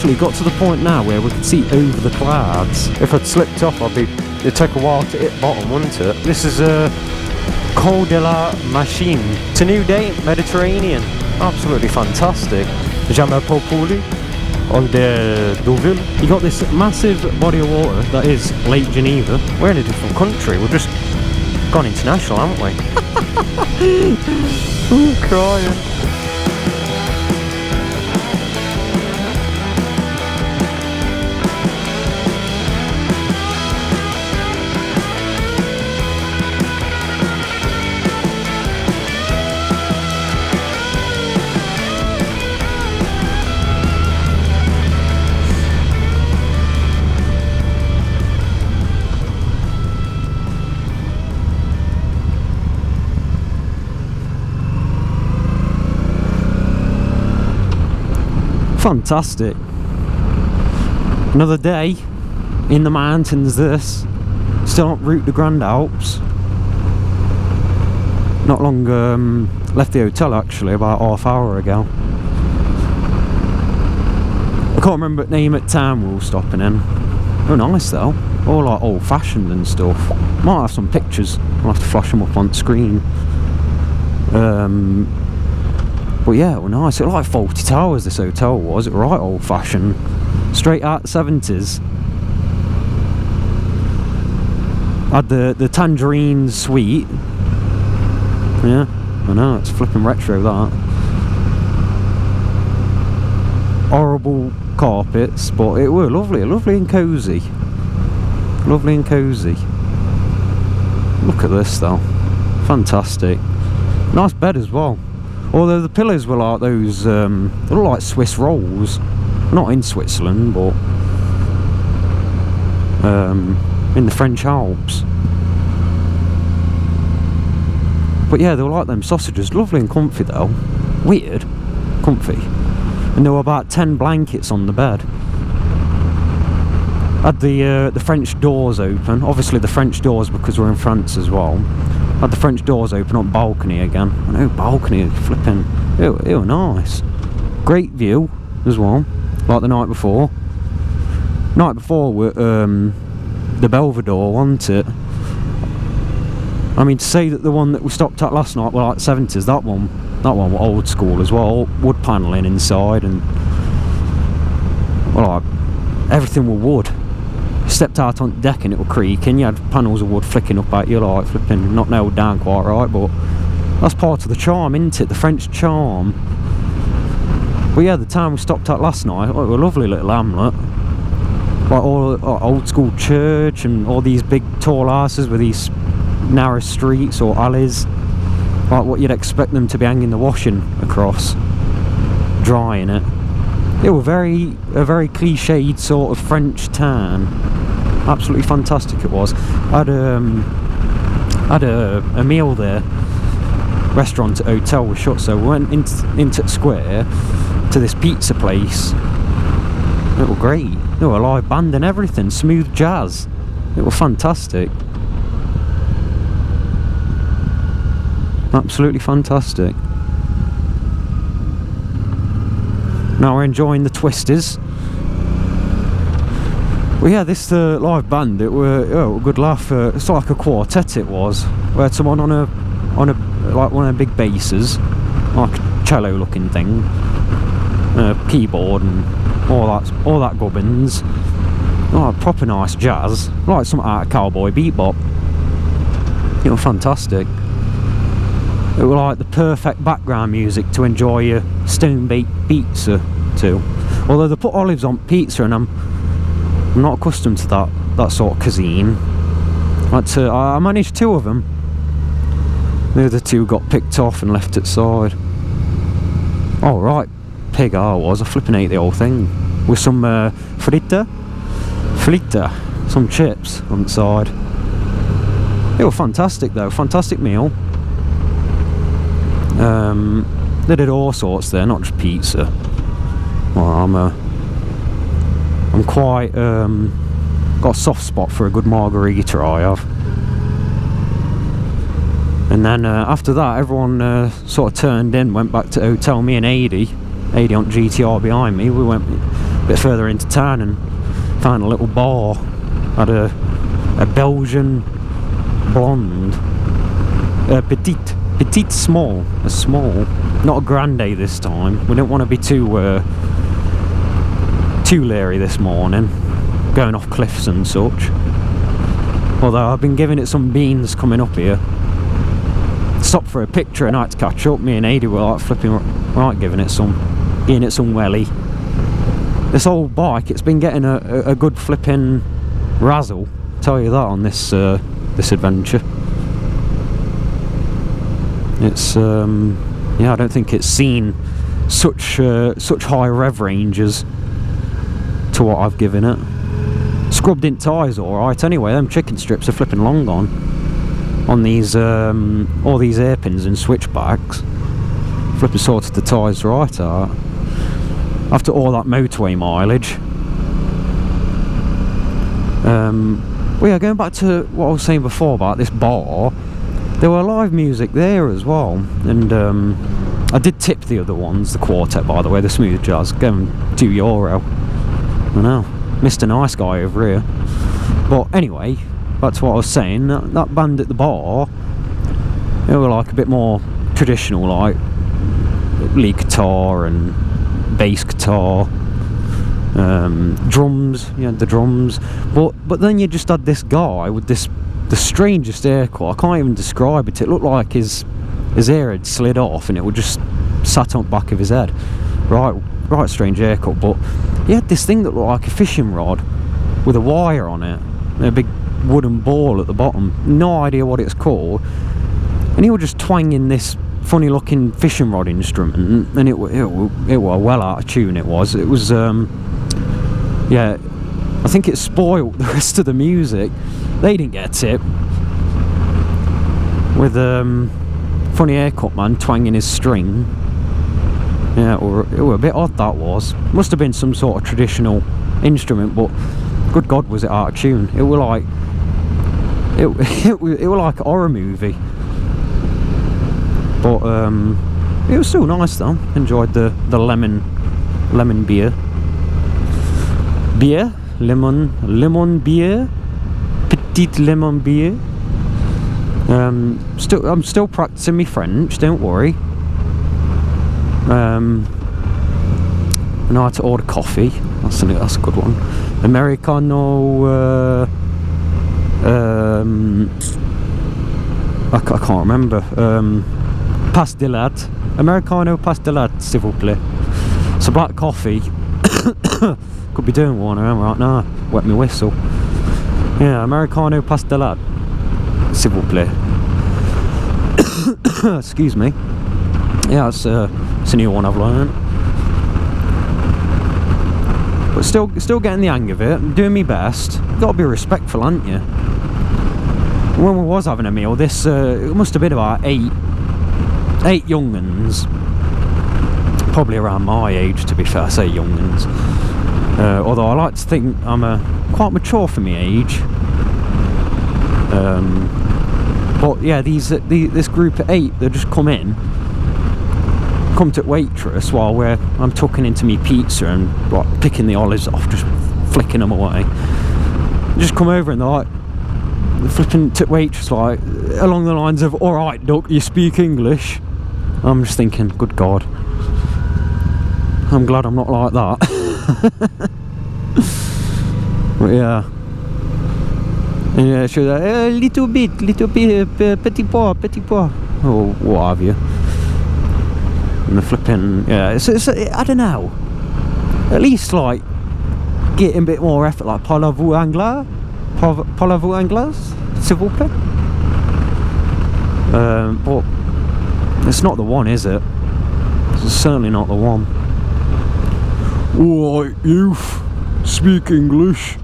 literally got to the point now where we could see over the clouds. If I'd slipped off, it'd take a while to hit bottom, wouldn't it? This is a Col de Vars. It's a new day, Mediterranean. Absolutely fantastic. Jamais Pooley, Col de Vars. You got this massive body of water that is Lake Geneva. We're in a different country. We've just gone international, haven't we? I'm crying. Fantastic. Another day in the mountains. This still en route to Grand Alps. Not long left the hotel actually, about half hour ago. I can't remember the name at town we were stopping in. Oh, nice though. All like old fashioned and stuff. Might have some pictures. I'll have to flash them up on screen. But yeah, well, nice. It was like 40 towers, this hotel was. It was right old fashioned. Straight out the 70s. Had the Tangerine suite. Yeah, I know, it's flipping retro that. Horrible carpets, but it were lovely and cosy. Lovely and cosy. Look at this though. Fantastic. Nice bed as well. Although the pillows were like those, they look like Swiss rolls. Not in Switzerland, but in the French Alps. But yeah, they were like them sausages. Lovely and comfy though. Weird. Comfy. And there were about 10 blankets on the bed. Had the French doors open. Obviously the French doors because we're in France as well. Had the French doors open on balcony again. I know, balcony, flipping. It was nice. Great view as well, like the night before. Night before were the Belvedere, wasn't it? I mean, to say that the one that we stopped at last night were like 70s, that one were old school as well. Wood panelling inside and well, like everything were wood. Stepped out on the deck and it was creaking. You had panels of wood flicking up at you, like flipping, not nailed down quite right, but that's part of the charm, isn't it? The French charm. But yeah, the town we stopped at last night, it was a lovely little hamlet. Like all old school church and all these big tall houses with these narrow streets or alleys. Like what you'd expect them to be hanging the washing across, drying it. It was a very cliched sort of French town. Absolutely fantastic it was. I had a meal there. Restaurant at hotel was shut, so we went into the square to this pizza place. It was great. There were a live band and everything, smooth jazz. It was fantastic. Absolutely fantastic. Now we're enjoying the Twisters. Well, yeah, this live band, it were a good laugh. It's like a quartet. It was. We had someone on a like one of the big basses, like a cello-looking thing, keyboard and all that gubbins. Oh, proper nice jazz, like some out of Cowboy Bebop. It was fantastic. It was like the perfect background music to enjoy your stone-baked pizza to. Although they put olives on pizza and I'm not accustomed to that sort of cuisine. But I managed 2 of them. The other 2 got picked off and left at side. Oh right, pig I was. I flipping ate the whole thing. With some fritta, some chips on the side. It was fantastic though, fantastic meal. They did all sorts there, not just pizza. Well, I'm quite got a soft spot for a good margarita, I have. And then after that, everyone sort of turned in, went back to hotel. Me and Adi on GTR behind me. We bit further into town and found a little bar. Had a Belgian blonde, petite small, a small, not a grande this time. We don't want to be too leery this morning, going off cliffs and such. Although I've been giving it some beans coming up here. Stopped for a picture and I had to catch up. Me and Adi were like flipping right, giving it some welly. This old bike, it's been getting a good flipping razzle. Tell you that on this this adventure. It's yeah, I don't think it's seen such high rev ranges to what I've given it. Scrubbed in tyres alright anyway. Them chicken strips are flipping long on these all these hairpins and switchbacks. Flipping sorted the tyres right out after all that motorway mileage. Well, yeah, going back to what I was saying before about this bar, there were live music there as well, and I did tip the other ones, the quartet by the way, the smooth jazz, gave them €2. I know, Mr. Nice Guy over here. But anyway, back to what I was saying, that band at the bar, they were like a bit more traditional, like lead guitar and bass guitar, drums, you know, the drums, but then you just had this guy with the strangest haircut. I can't even describe it. It looked like his hair had slid off and it would just sat on the back of his head. Right strange haircut, but he had this thing that looked like a fishing rod with a wire on it, and a big wooden ball at the bottom. No idea what it's called, and he was just twanging this funny looking fishing rod instrument, and it was well out of tune. It was yeah, I think it spoiled the rest of the music. They didn't get a tip with funny haircut man twanging his string. Yeah, it were a bit odd, that was. Must have been some sort of traditional instrument, but good God was it out of tune. It were like it were like a horror movie. But it was still nice though. Enjoyed the lemon beer. Lemon beer, petite lemon beer. I'm still practicing my French, don't worry. And I had to order coffee. That's a good one. Americano. I can't remember. Pastellat. Americano pastellat, s'il vous plaît. So black coffee. Could be doing one right now. Wet me whistle. Yeah, Americano pastellat, s'il vous plaît. Excuse me. Yeah, it's a new one I've learned. But still getting the hang of it. I'm doing my best. Got to be respectful, haven't you? When we was having a meal, this it must have been about eight young'uns, probably around my age, to be fair. I say young'uns, although I like to think I'm quite mature for my age. But yeah, this group of 8, they just come to waitress while I'm tucking into me pizza and like picking the olives off, just flicking them away. They just come over and they're like, flipping to waitress like along the lines of, "Alright, duck, you speak English?" I'm just thinking, good God, I'm glad I'm not like that. But yeah, she was like, little bit, petit pois, or what have you. And the flipping, yeah, it's I don't know, at least like getting a bit more effort, like parlez-vous anglais? Parlez-vous anglais, s'il vous plaît? But it's not the one, is it? It's certainly not the one. Alright, youth, speak English.